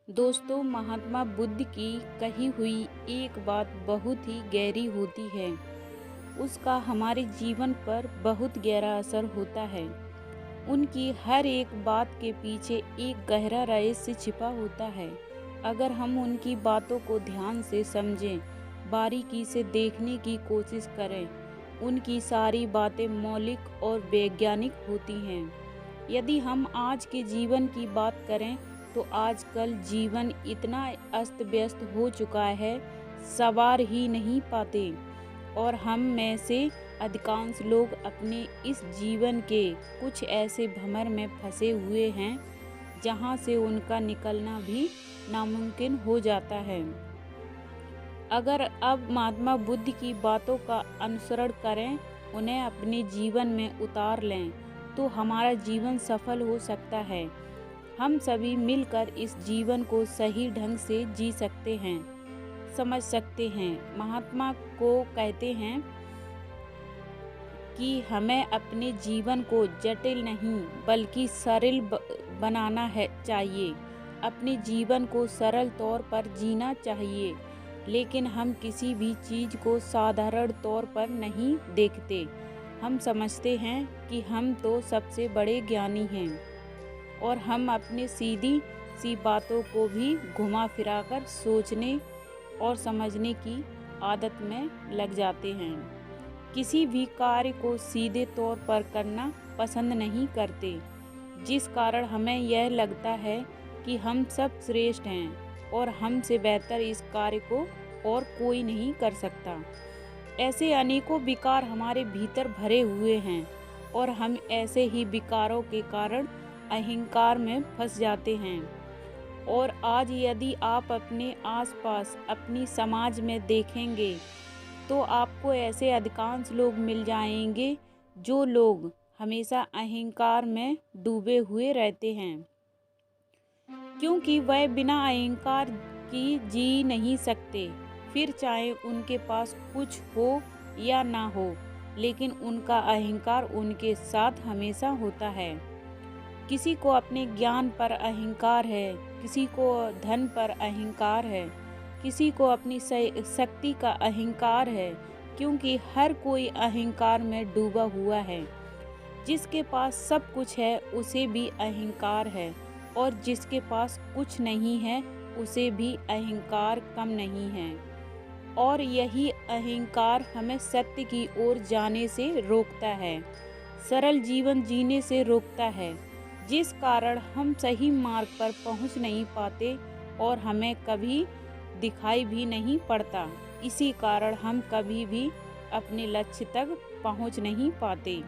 दोस्तों, महात्मा बुद्ध की कही हुई एक बात बहुत ही गहरी होती है। उसका हमारे जीवन पर बहुत गहरा असर होता है। उनकी हर एक बात के पीछे एक गहरा रहस्य छिपा होता है। अगर हम उनकी बातों को ध्यान से समझें, बारीकी से देखने की कोशिश करें, उनकी सारी बातें मौलिक और वैज्ञानिक होती हैं। यदि हम आज के जीवन की बात करें तो आजकल जीवन इतना अस्त व्यस्त हो चुका है, सवार ही नहीं पाते। और हम में से अधिकांश लोग अपने इस जीवन के कुछ ऐसे भंवर में फंसे हुए हैं जहां से उनका निकलना भी नामुमकिन हो जाता है। अगर अब महात्मा बुद्ध की बातों का अनुसरण करें, उन्हें अपने जीवन में उतार लें, तो हमारा जीवन सफल हो सकता है। हम सभी मिलकर इस जीवन को सही ढंग से जी सकते हैं, समझ सकते हैं। महात्मा को कहते हैं कि हमें अपने जीवन को जटिल नहीं बल्कि सरल बनाना है चाहिए। अपने जीवन को सरल तौर पर जीना चाहिए, लेकिन हम किसी भी चीज़ को साधारण तौर पर नहीं देखते। हम समझते हैं कि हम तो सबसे बड़े ज्ञानी हैं और हम अपने सीधी सी बातों को भी घुमा फिराकर सोचने और समझने की आदत में लग जाते हैं। किसी भी कार्य को सीधे तौर पर करना पसंद नहीं करते, जिस कारण हमें यह लगता है कि हम सब श्रेष्ठ हैं और हमसे बेहतर इस कार्य को और कोई नहीं कर सकता। ऐसे अनेकों विकार हमारे भीतर भरे हुए हैं और हम ऐसे ही विकारों के कारण अहंकार में फंस जाते हैं। और आज यदि आप अपने आसपास अपनी समाज में देखेंगे तो आपको ऐसे अधिकांश लोग मिल जाएंगे जो लोग हमेशा अहंकार में डूबे हुए रहते हैं, क्योंकि वह बिना अहंकार की जी नहीं सकते। फिर चाहे उनके पास कुछ हो या ना हो, लेकिन उनका अहंकार उनके साथ हमेशा होता है। किसी को अपने ज्ञान पर अहंकार है, किसी को धन पर अहंकार है, किसी को अपनी शक्ति का अहंकार है, क्योंकि हर कोई अहंकार में डूबा हुआ है। जिसके पास सब कुछ है उसे भी अहंकार है, और जिसके पास कुछ नहीं है उसे भी अहंकार कम नहीं है। और यही अहंकार हमें सत्य की ओर जाने से रोकता है, सरल जीवन जीने से रोकता है, जिस कारण हम सही मार्ग पर पहुंच नहीं पाते और हमें कभी दिखाई भी नहीं पड़ता। इसी कारण हम कभी भी अपने लक्ष्य तक पहुंच नहीं पाते,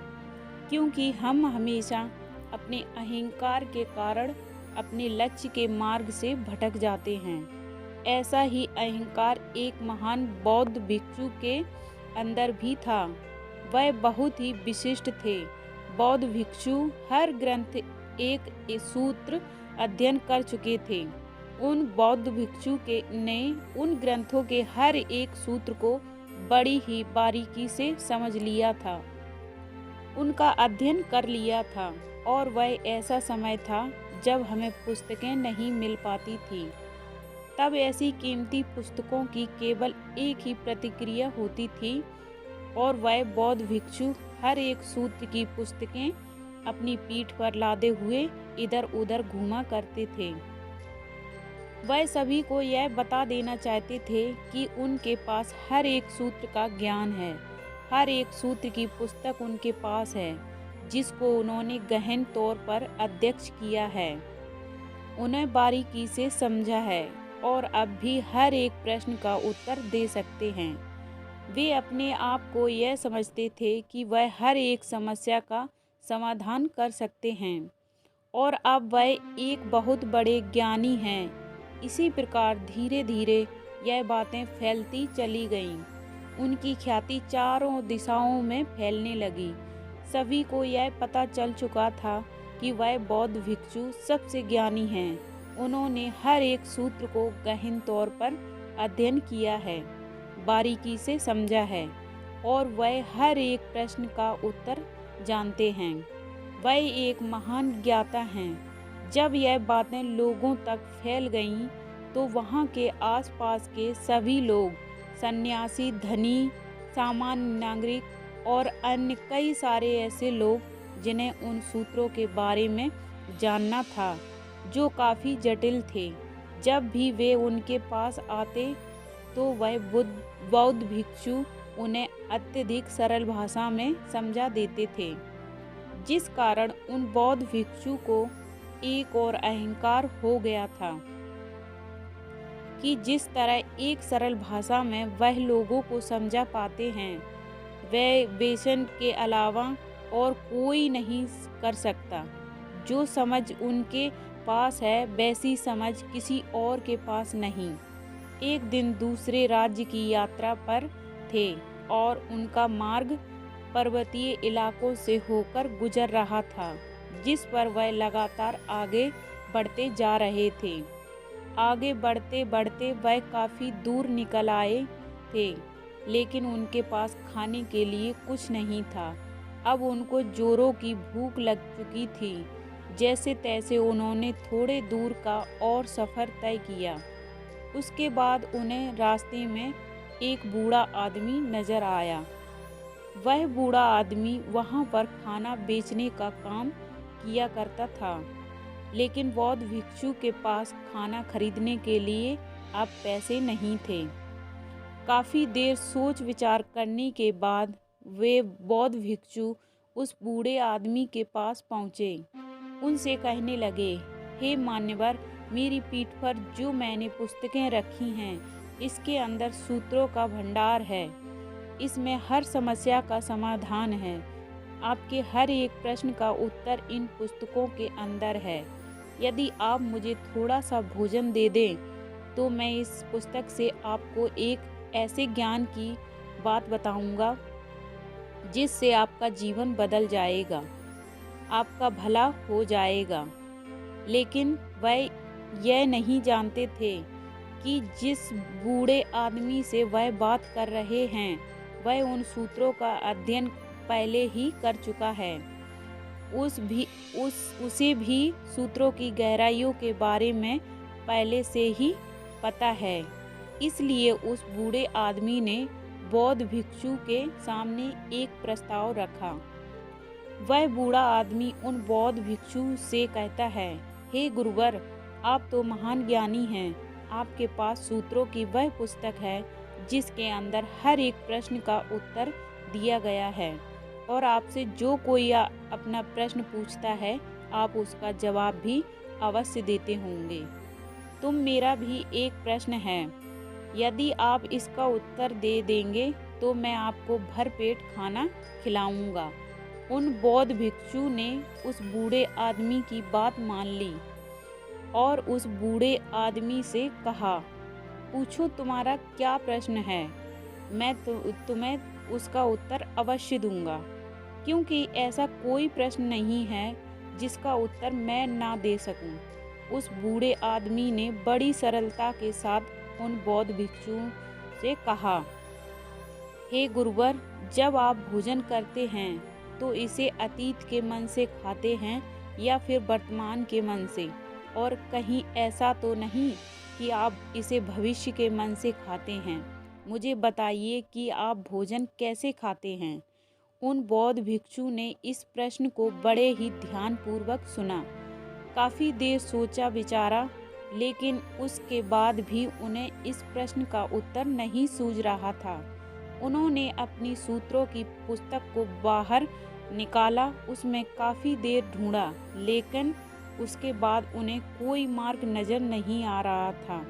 क्योंकि हम हमेशा अपने अहंकार के कारण अपने लक्ष्य के मार्ग से भटक जाते हैं। ऐसा ही अहंकार एक महान बौद्ध भिक्षु के अंदर भी था। वह बहुत ही विशिष्ट थे। बौद्ध भिक्षु हर ग्रंथ एक सूत्र अध्ययन कर चुके थे। उन बौद्ध भिक्षु के ने उन ग्रंथों के हर एक सूत्र को बड़ी ही बारीकी से समझ लिया था, उनका अध्ययन कर लिया था। और वह ऐसा समय था जब हमें पुस्तकें नहीं मिल पाती थी। तब ऐसी कीमती पुस्तकों की केवल एक ही प्रतिक्रिया होती थी, और वह बौद्ध भिक्षु हर एक सूत्र की पुस्तकें अपनी पीठ पर लादे हुए इधर उधर घूमा करते थे। वह सभी को यह बता देना चाहते थे कि उनके पास हर एक सूत्र का ज्ञान है, हर एक सूत्र की पुस्तक उनके पास है, जिसको उन्होंने गहन तौर पर अध्ययन किया है, उन्हें बारीकी से समझा है और अब भी हर एक प्रश्न का उत्तर दे सकते हैं। वे अपने आप को यह समझते थे कि वह हर एक समस्या का समाधान कर सकते हैं और अब वह एक बहुत बड़े ज्ञानी हैं। इसी प्रकार धीरे धीरे यह बातें फैलती चली गईं। उनकी ख्याति चारों दिशाओं में फैलने लगी। सभी को यह पता चल चुका था कि वह बौद्ध भिक्षु सबसे ज्ञानी हैं। उन्होंने हर एक सूत्र को गहन तौर पर अध्ययन किया है, बारीकी से समझा है, और वह हर एक प्रश्न का उत्तर जानते हैं। वह एक महान ज्ञाता हैं, जब यह बातें लोगों तक फैल गईं, तो वहाँ के आसपास के सभी लोग, सन्यासी, धनी, सामान्य नागरिक और अन्य कई सारे ऐसे लोग जिन्हें उन सूत्रों के बारे में जानना था, जो काफ़ी जटिल थे, जब भी वे उनके पास आते तो वह बौद्ध भिक्षु उन्हें अत्यधिक सरल भाषा में समझा देते थे, जिस कारण उन बौद्ध भिक्षु को एक और अहंकार हो गया था कि जिस तरह एक सरल भाषा में वह लोगों को समझा पाते हैं, वह बेसन के अलावा और कोई नहीं कर सकता। जो समझ उनके पास है, वैसी समझ किसी और के पास नहीं। एक दिन दूसरे राज्य की यात्रा पर थे और उनका मार्ग पर्वतीय इलाकों से होकर गुजर रहा था, जिस पर वह लगातार आगे बढ़ते जा रहे थे। आगे बढ़ते बढ़ते वह काफ़ी दूर निकल आए थे, लेकिन उनके पास खाने के लिए कुछ नहीं था। अब उनको जोरों की भूख लग चुकी थी। जैसे तैसे उन्होंने थोड़े दूर का और सफ़र तय किया। उसके बाद उन्हें रास्ते में एक बूढ़ा आदमी नज़र आया। वह बूढ़ा आदमी वहाँ पर खाना बेचने का काम किया करता था, लेकिन बौद्ध भिक्षु के पास खाना खरीदने के लिए अब पैसे नहीं थे। काफ़ी देर सोच विचार करने के बाद वे बौद्ध भिक्षु उस बूढ़े आदमी के पास पहुँचे। उनसे कहने लगे, हे मान्यवर, मेरी पीठ पर जो मैंने पुस्तकें रखी हैं, इसके अंदर सूत्रों का भंडार है। इसमें हर समस्या का समाधान है। आपके हर एक प्रश्न का उत्तर इन पुस्तकों के अंदर है। यदि आप मुझे थोड़ा सा भोजन दे दें, तो मैं इस पुस्तक से आपको एक ऐसे ज्ञान की बात बताऊंगा जिससे आपका जीवन बदल जाएगा, आपका भला हो जाएगा। लेकिन वह यह नहीं जानते थे कि जिस बूढ़े आदमी से वह बात कर रहे हैं, वह उन सूत्रों का अध्ययन पहले ही कर चुका है। उसे भी सूत्रों की गहराइयों के बारे में पहले से ही पता है। इसलिए उस बूढ़े आदमी ने बौद्ध भिक्षु के सामने एक प्रस्ताव रखा। वह बूढ़ा आदमी उन बौद्ध भिक्षु से कहता है, हे गुरुवर, आप तो महान ज्ञानी हैं। आपके पास सूत्रों की वह पुस्तक है जिसके अंदर हर एक प्रश्न का उत्तर दिया गया है, और आपसे जो कोई अपना प्रश्न पूछता है, आप उसका जवाब भी अवश्य देते होंगे। तुम मेरा भी एक प्रश्न है, यदि आप इसका उत्तर दे देंगे तो मैं आपको भरपेट खाना खिलाऊंगा। उन बौद्ध भिक्षु ने उस बूढ़े आदमी की बात मान ली और उस बूढ़े आदमी से कहा, पूछो तुम्हारा क्या प्रश्न है, मैं तुम्हें उसका उत्तर अवश्य दूंगा, क्योंकि ऐसा कोई प्रश्न नहीं है जिसका उत्तर मैं ना दे सकूं। उस बूढ़े आदमी ने बड़ी सरलता के साथ उन बौद्ध भिक्षुओं से कहा, हे गुरुवर, जब आप भोजन करते हैं तो इसे अतीत के मन से खाते हैं या फिर वर्तमान के मन से, और कहीं ऐसा तो नहीं कि आप इसे भविष्य के मन से खाते हैं। मुझे बताइए कि आप भोजन कैसे खाते हैं। उन बौद्ध भिक्षु ने इस प्रश्न को बड़े ही ध्यानपूर्वक सुना। काफ़ी देर सोचा विचारा, लेकिन उसके बाद भी उन्हें इस प्रश्न का उत्तर नहीं सूझ रहा था। उन्होंने अपनी सूत्रों की पुस्तक को बाहर निकाला, उसमें काफ़ी देर ढूंढा, लेकिन उसके बाद उन्हें कोई मार्ग नज़र नहीं आ रहा था।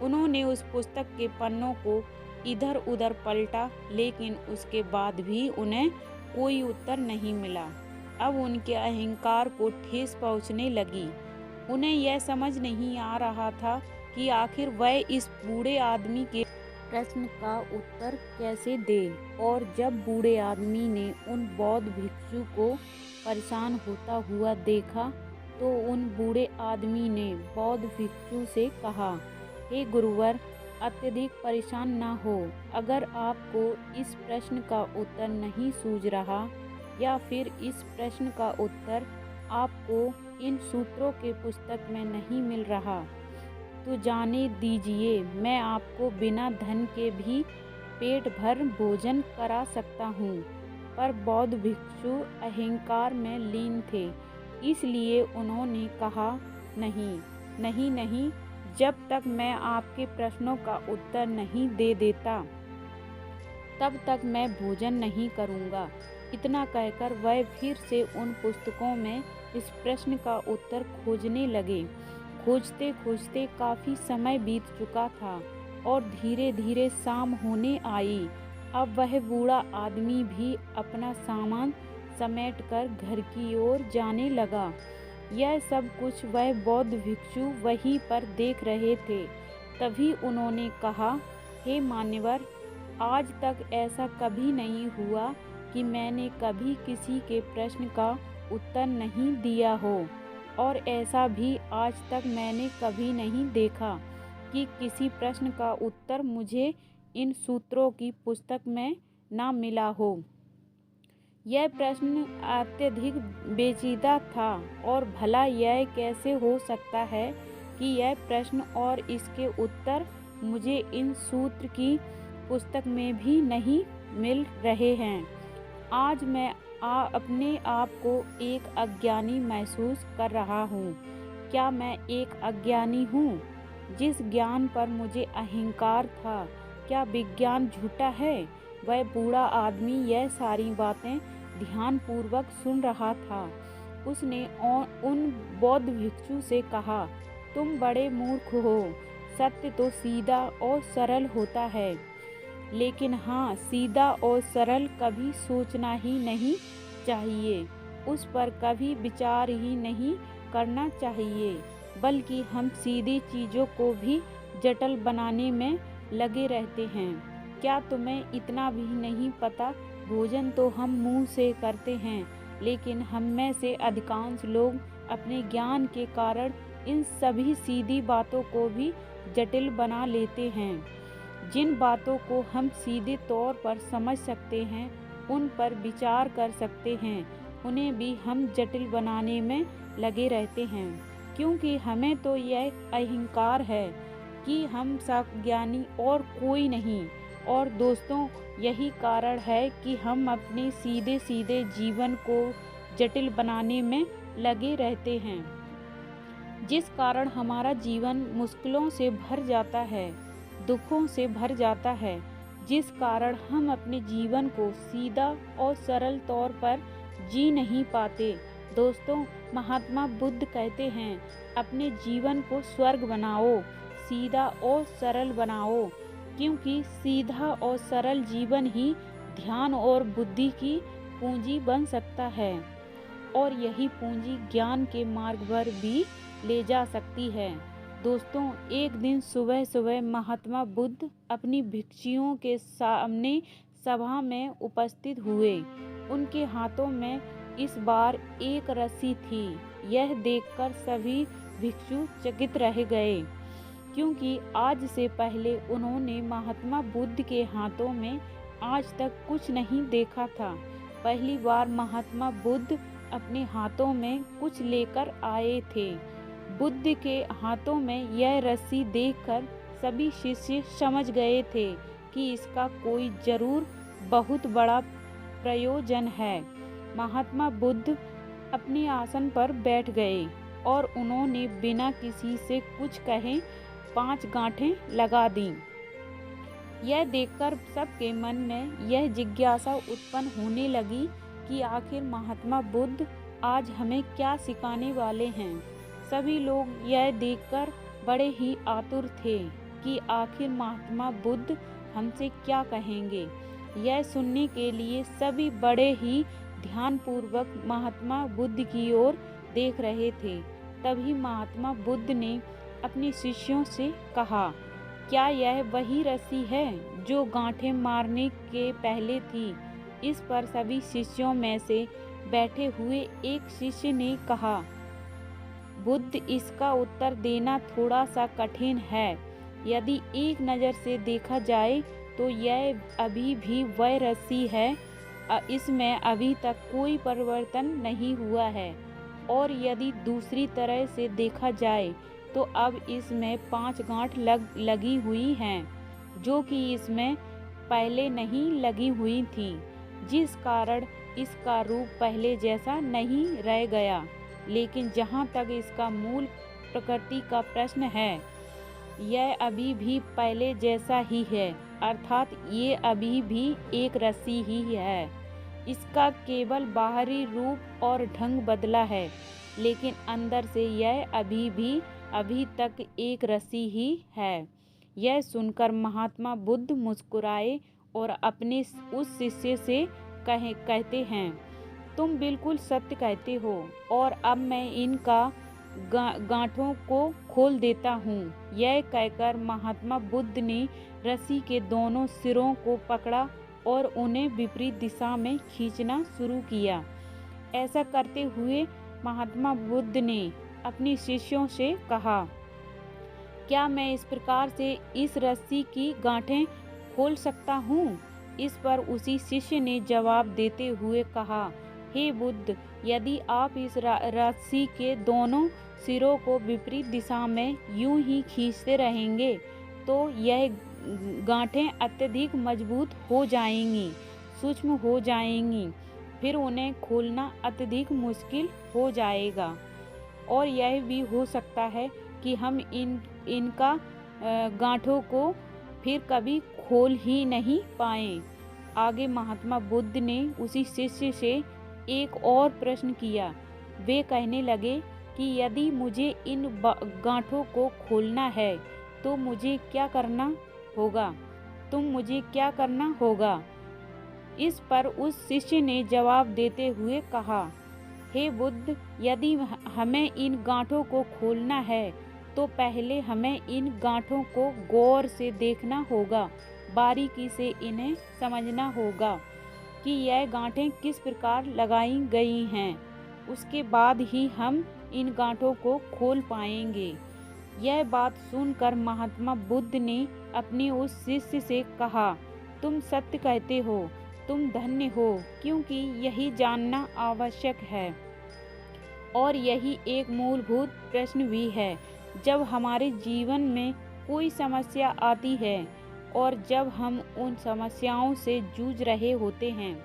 उन्होंने उस पुस्तक के पन्नों को इधर उधर पलटा, लेकिन उसके बाद भी उन्हें कोई उत्तर नहीं मिला। अब उनके अहंकार को ठेस पहुंचने लगी। उन्हें यह समझ नहीं आ रहा था कि आखिर वह इस बूढ़े आदमी के प्रश्न का उत्तर कैसे दे। और जब बूढ़े आदमी ने उन बौद्ध भिक्षु को परेशान होता हुआ देखा, तो उन बूढ़े आदमी ने बौद्ध भिक्षु से कहा, हे गुरुवर, अत्यधिक परेशान ना हो। अगर आपको इस प्रश्न का उत्तर नहीं सूझ रहा, या फिर इस प्रश्न का उत्तर आपको इन सूत्रों के पुस्तक में नहीं मिल रहा तो जाने दीजिए, मैं आपको बिना धन के भी पेट भर भोजन करा सकता हूँ। पर बौद्ध भिक्षु अहंकार में लीन थे, इसलिए उन्होंने कहा, नहीं नहीं नहीं, जब तक मैं आपके प्रश्नों का उत्तर नहीं दे देता तब तक मैं भोजन नहीं करूँगा। इतना कहकर वह फिर से उन पुस्तकों में इस प्रश्न का उत्तर खोजने लगे। खोजते खोजते काफ़ी समय बीत चुका था और धीरे धीरे शाम होने आई। अब वह बूढ़ा आदमी भी अपना सामान समेटकर घर की ओर जाने लगा। यह सब कुछ वह बौद्ध भिक्षु वहीं पर देख रहे थे। तभी उन्होंने कहा, हे मान्यवर, आज तक ऐसा कभी नहीं हुआ कि मैंने कभी किसी के प्रश्न का उत्तर नहीं दिया हो, और ऐसा भी आज तक मैंने कभी नहीं देखा कि किसी प्रश्न का उत्तर मुझे इन सूत्रों की पुस्तक में ना मिला हो। यह प्रश्न अत्यधिक पेचीदा था और भला यह कैसे हो सकता है कि यह प्रश्न और इसके उत्तर मुझे इन सूत्र की पुस्तक में भी नहीं मिल रहे हैं। आज मैं अपने आप को एक अज्ञानी महसूस कर रहा हूँ। क्या मैं एक अज्ञानी हूँ? जिस ज्ञान पर मुझे अहंकार था, क्या विज्ञान झूठा है? वह बूढ़ा आदमी यह सारी बातें ध्यानपूर्वक सुन रहा था। उसने उन बौद्ध भिक्षु से कहा, तुम बड़े मूर्ख हो। सत्य तो सीधा और सरल होता है, लेकिन हाँ, सीधा और सरल कभी सोचना ही नहीं चाहिए, उस पर कभी विचार ही नहीं करना चाहिए, बल्कि हम सीधी चीज़ों को भी जटिल बनाने में लगे रहते हैं। क्या तुम्हें इतना भी नहीं पता? भोजन तो हम मुंह से करते हैं, लेकिन हम में से अधिकांश लोग अपने ज्ञान के कारण इन सभी सीधी बातों को भी जटिल बना लेते हैं। जिन बातों को हम सीधे तौर पर समझ सकते हैं, उन पर विचार कर सकते हैं, उन्हें भी हम जटिल बनाने में लगे रहते हैं, क्योंकि हमें तो यह अहंकार है कि हम ज्ञानी और कोई नहीं। और दोस्तों, यही कारण है कि हम अपने सीधे सीधे जीवन को जटिल बनाने में लगे रहते हैं, जिस कारण हमारा जीवन मुश्किलों से भर जाता है, दुखों से भर जाता है, जिस कारण हम अपने जीवन को सीधा और सरल तौर पर जी नहीं पाते। दोस्तों, महात्मा बुद्ध कहते हैं, अपने जीवन को स्वर्ग बनाओ, सीधा और सरल बनाओ, क्योंकि सीधा और सरल जीवन ही ध्यान और बुद्धि की पूंजी बन सकता है, और यही पूंजी ज्ञान के मार्ग पर भी ले जा सकती है। दोस्तों, एक दिन सुबह सुबह महात्मा बुद्ध अपनी भिक्षुओं के सामने सभा में उपस्थित हुए। उनके हाथों में इस बार एक रस्सी थी। यह देखकर सभी भिक्षु चकित रह गए, क्योंकि आज से पहले उन्होंने महात्मा बुद्ध के हाथों में आज तक कुछ नहीं देखा था। पहली बार महात्मा बुद्ध अपने हाथों में कुछ लेकर आए थे। बुद्ध के हाथों में यह रस्सी देखकर सभी शिष्य समझ गए थे कि इसका कोई जरूर बहुत बड़ा प्रयोजन है। महात्मा बुद्ध अपने आसन पर बैठ गए और उन्होंने बिना किसी से कुछ कहे 5 गांठें लगा दी। यह देखकर सबके मन में यह जिज्ञासा उत्पन्न होने लगी कि आखिर महात्मा बुद्ध आज हमें क्या सिखाने वाले हैं। सभी लोग यह देखकर बड़े ही आतुर थे कि आखिर महात्मा बुद्ध हमसे क्या कहेंगे। यह सुनने के लिए सभी बड़े ही ध्यानपूर्वक महात्मा बुद्ध की ओर देख रहे थे। तभी महात्मा बुद्ध ने अपने शिष्यों से कहा, क्या यह वही रस्सी है जो गांठें मारने के पहले थी? इस पर सभी शिष्यों में से बैठे हुए एक शिष्य ने कहा, बुद्ध, इसका उत्तर देना थोड़ा सा कठिन है। यदि एक नज़र से देखा जाए तो यह अभी भी वह रस्सी है, इसमें अभी तक कोई परिवर्तन नहीं हुआ है। और यदि दूसरी तरह से देखा जाए तो अब इसमें 5 गांठ लगी हुई हैं, जो कि इसमें पहले नहीं लगी हुई थी, जिस कारण इसका रूप पहले जैसा नहीं रह गया। लेकिन जहाँ तक इसका मूल प्रकृति का प्रश्न है, यह अभी भी पहले जैसा ही है, अर्थात ये अभी भी एक रस्सी ही है। इसका केवल बाहरी रूप और ढंग बदला है, लेकिन अंदर से यह अभी तक एक रस्सी ही है। यह सुनकर महात्मा बुद्ध मुस्कुराए और अपने उस शिष्य से कहते हैं, तुम बिल्कुल सत्य कहते हो, और अब मैं इनका गांठों को खोल देता हूँ। यह कहकर महात्मा बुद्ध ने रस्सी के दोनों सिरों को पकड़ा और उन्हें विपरीत दिशा में खींचना शुरू किया। ऐसा करते हुए महात्मा बुद्ध ने अपने शिष्यों से कहा, क्या मैं इस प्रकार से इस रस्सी की गांठें खोल सकता हूँ? इस पर उसी शिष्य ने जवाब देते हुए कहा, हे बुद्ध, यदि आप इस रस्सी के दोनों सिरों को विपरीत दिशा में यूं ही खींचते रहेंगे तो यह गांठें अत्यधिक मजबूत हो जाएंगी, सूक्ष्म हो जाएंगी, फिर उन्हें खोलना अत्यधिक मुश्किल हो जाएगा, और यह भी हो सकता है कि हम इनका गांठों को फिर कभी खोल ही नहीं पाएं। आगे महात्मा बुद्ध ने उसी शिष्य से एक और प्रश्न किया। वे कहने लगे कि यदि मुझे इन गांठों को खोलना है तो मुझे क्या करना होगा? मुझे क्या करना होगा? इस पर उस शिष्य ने जवाब देते हुए कहा, हे बुद्ध, यदि हमें इन गांठों को खोलना है तो पहले हमें इन गांठों को गौर से देखना होगा, बारीकी से इन्हें समझना होगा कि यह गांठें किस प्रकार लगाई गई हैं। उसके बाद ही हम इन गांठों को खोल पाएंगे। यह बात सुनकर महात्मा बुद्ध ने अपने उस शिष्य से कहा, तुम सत्य कहते हो, तुम धन्य हो, क्योंकि यही जानना आवश्यक है और यही एक मूलभूत प्रश्न भी है। जब हमारे जीवन में कोई समस्या आती है और जब हम उन समस्याओं से जूझ रहे होते हैं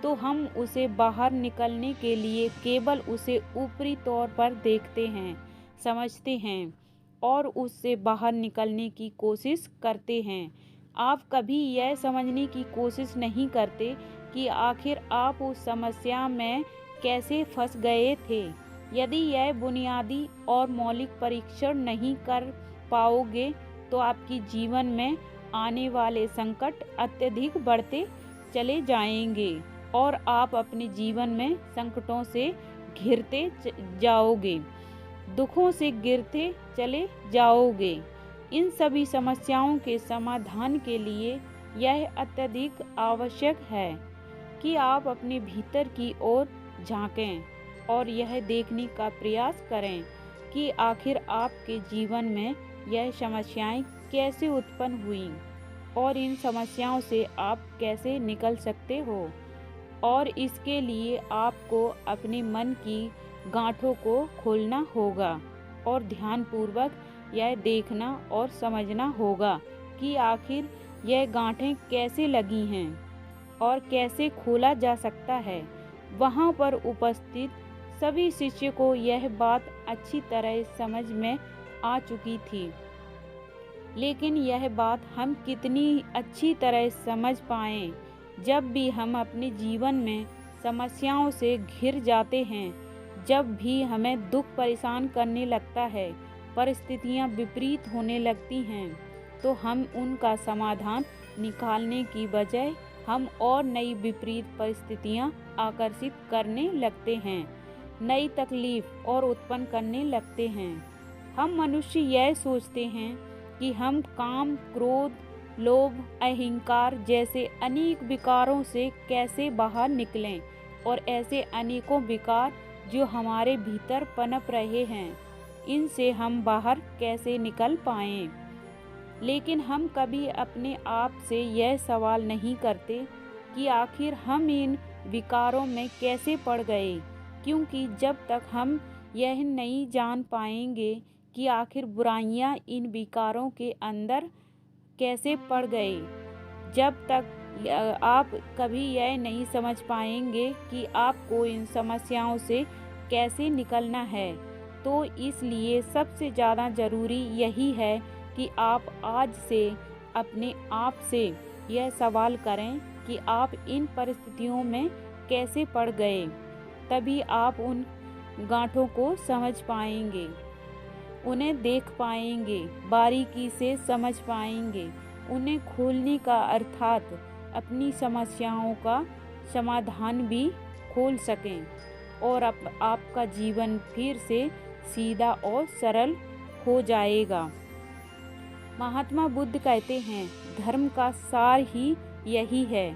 तो हम उसे बाहर निकलने के लिए केवल उसे ऊपरी तौर पर देखते हैं, समझते हैं और उससे बाहर निकलने की कोशिश करते हैं। आप कभी यह समझने की कोशिश नहीं करते कि आखिर आप उस समस्या में कैसे फंस गए थे। यदि यह बुनियादी और मौलिक परीक्षण नहीं कर पाओगे तो आपके जीवन में आने वाले संकट अत्यधिक बढ़ते चले जाएंगे और आप अपने जीवन में संकटों से घिरते जाओगे, दुखों से गिरते चले जाओगे। इन सभी समस्याओं के समाधान के लिए यह अत्यधिक आवश्यक है कि आप अपने भीतर की ओर झांकें और यह देखने का प्रयास करें कि आखिर आपके जीवन में यह समस्याएं कैसे उत्पन्न हुई और इन समस्याओं से आप कैसे निकल सकते हो। और इसके लिए आपको अपने मन की गांठों को खोलना होगा और ध्यानपूर्वक यह देखना और समझना होगा कि आखिर यह गांठें कैसे लगी हैं और कैसे खोला जा सकता है। वहाँ पर उपस्थित सभी शिष्य को यह बात अच्छी तरह समझ में आ चुकी थी, लेकिन यह बात हम कितनी अच्छी तरह समझ पाएं जब भी हम अपने जीवन में समस्याओं से घिर जाते हैं। जब भी हमें दुख परेशान करने लगता है, परिस्थितियां विपरीत होने लगती हैं, तो हम उनका समाधान निकालने की बजाय हम और नई विपरीत परिस्थितियां आकर्षित करने लगते हैं, नई तकलीफ और उत्पन्न करने लगते हैं। हम मनुष्य यह सोचते हैं कि हम काम, क्रोध, लोभ, अहंकार जैसे अनेक विकारों से कैसे बाहर निकलें और ऐसे अनेकों विकार जो हमारे भीतर पनप रहे हैं, इनसे हम बाहर कैसे निकल पाएं। लेकिन हम कभी अपने आप से यह सवाल नहीं करते कि आखिर हम इन विकारों में कैसे पड़ गए। क्योंकि जब तक हम यह नहीं जान पाएंगे कि आखिर बुराइयां इन विकारों के अंदर कैसे पड़ गए, जब तक आप कभी यह नहीं समझ पाएंगे कि आपको इन समस्याओं से कैसे निकलना है, तो इसलिए सबसे ज़्यादा ज़रूरी यही है कि आप आज से अपने आप से यह सवाल करें कि आप इन परिस्थितियों में कैसे पड़ गए। तभी आप उन गांठों को समझ पाएंगे, उन्हें देख पाएंगे, बारीकी से समझ पाएंगे, उन्हें खोलने का अर्थात अपनी समस्याओं का समाधान भी खोल सकें और आपका जीवन फिर से सीधा और सरल हो जाएगा। महात्मा बुद्ध कहते हैं, धर्म का सार ही यही है,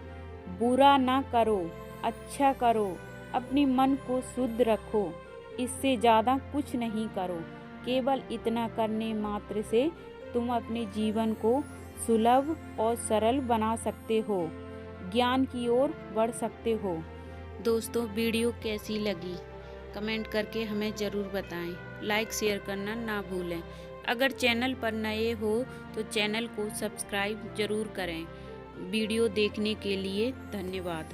बुरा ना करो, अच्छा करो, अपने मन को शुद्ध रखो, इससे ज़्यादा कुछ नहीं करो। केवल इतना करने मात्र से तुम अपने जीवन को सुलभ और सरल बना सकते हो, ज्ञान की ओर बढ़ सकते हो। दोस्तों, वीडियो कैसी लगी कमेंट करके हमें ज़रूर बताएं। लाइक शेयर करना ना भूलें। अगर चैनल पर नए हो तो चैनल को सब्सक्राइब ज़रूर करें। वीडियो देखने के लिए धन्यवाद।